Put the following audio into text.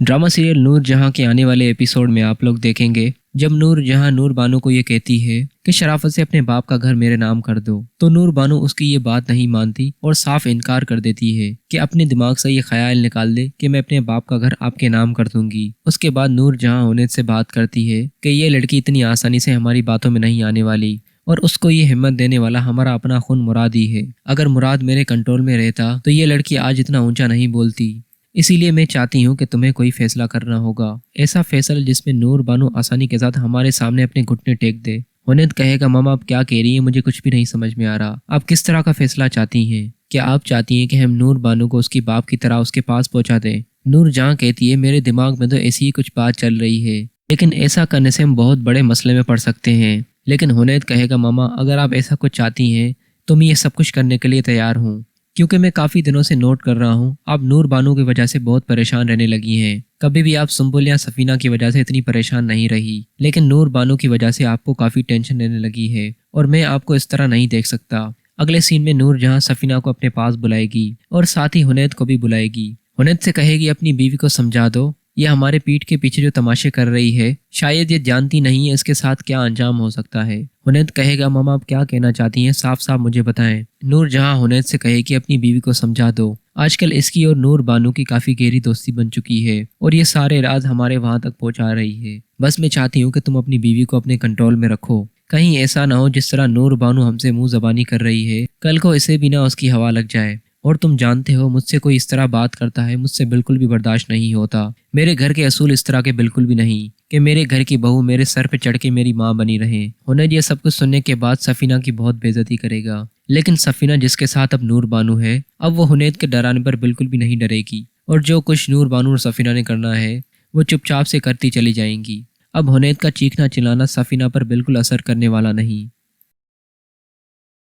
Drama serial नूर जहां के आने वाले एपिसोड में आप लोग देखेंगे जब नूर जहां नूर बानो को ये कहती है कि शराफत से अपने बाप का घर मेरे नाम कर दो, तो नूर बानो उसकी ये बात नहीं मानती और साफ इनकार कर देती है कि अपने दिमाग से ये ख्याल निकाल दे कि मैं अपने बाप का घर आपके नाम कर दूंगी। उसके बाद नूर जहां हुनैद से बात करती है कि ये लड़की इतनी आसानी से हमारी बातों में नहीं आने वाली और उसको ये हिम्मत देने वाला हमारा अपना खून मुराद ही है। अगर मुराद मेरे कंट्रोल में रहता तो ये लड़की आज इतना ऊंचा नहीं बोलती। इसीलिए मैं चाहती हूँ कि तुम्हें कोई फैसला करना होगा, ऐसा फैसला जिसमें नूर बानो आसानी के साथ हमारे सामने अपने घुटने टेक दे। हुनैद कहेगा, मामा आप क्या कह रही हैं, मुझे कुछ भी नहीं समझ में आ रहा। आप किस तरह का फैसला चाहती हैं? क्या आप चाहती हैं कि हम नूर बानो को उसकी बाप की तरह उसके पास पहुंचा दें? नूर जहाँ कहती है, मेरे दिमाग में तो ऐसी ही कुछ बात चल रही है, लेकिन ऐसा करने से हम बहुत बड़े मसले में पड़ सकते हैं। लेकिन हुनैद कहेगा, मामा अगर आप ऐसा कुछ चाहती हैं तो मैं ये सब कुछ करने के लिए तैयार हूँ, क्योंकि मैं काफ़ी दिनों से नोट कर रहा हूँ आप नूर बानो की वजह से बहुत परेशान रहने लगी हैं। कभी भी आप सुम्बुल या सफीना की वजह से इतनी परेशान नहीं रही, लेकिन नूर बानो की वजह से आपको काफ़ी टेंशन रहने लगी है और मैं आपको इस तरह नहीं देख सकता। अगले सीन में नूर जहाँ सफीना को अपने पास बुलाएगी और साथ ही हुनैद को भी बुलाएगी। हुनैद से कहेगी, अपनी बीवी को समझा दो, ये हमारे पीठ के पीछे जो तमाशे कर रही है शायद ये जानती नहीं है इसके साथ क्या अंजाम हो सकता है। हुनैद कहेगा, मामा आप क्या कहना चाहती हैं, साफ साफ मुझे बताएं। नूर जहां हुनैद से कहे कि अपनी बीवी को समझा दो, आजकल इसकी और नूर बानो की काफी गहरी दोस्ती बन चुकी है और ये सारे राज हमारे वहां तक पहुंचा रही है। बस मैं चाहती हूँ कि तुम अपनी बीवी को अपने कंट्रोल में रखो, कहीं ऐसा ना हो जिस तरह नूर बानो हमसे मुंह जबानी कर रही है, कल को इसे भी ना उसकी हवा लग जाए। और तुम जानते हो मुझसे कोई इस तरह बात करता है मुझसे बिल्कुल भी बर्दाश्त नहीं होता। मेरे घर के असूल इस तरह के बिल्कुल भी नहीं कि मेरे घर की बहू मेरे सर पे चढ़ के मेरी माँ बनी रहे। हुनैद ये सब कुछ सुनने के बाद सफीना की बहुत बेइज्जती करेगा, लेकिन सफीना जिसके साथ अब नूर बानो है, अब वो हुनैद के डराने पर बिल्कुल भी नहीं डरेगी और जो कुछ नूर बानो और सफीना ने करना है वो चुपचाप से करती चली जाएंगी। अब हुनैद का चीखना चिल्लाना सफीना पर बिल्कुल असर करने वाला नहीं।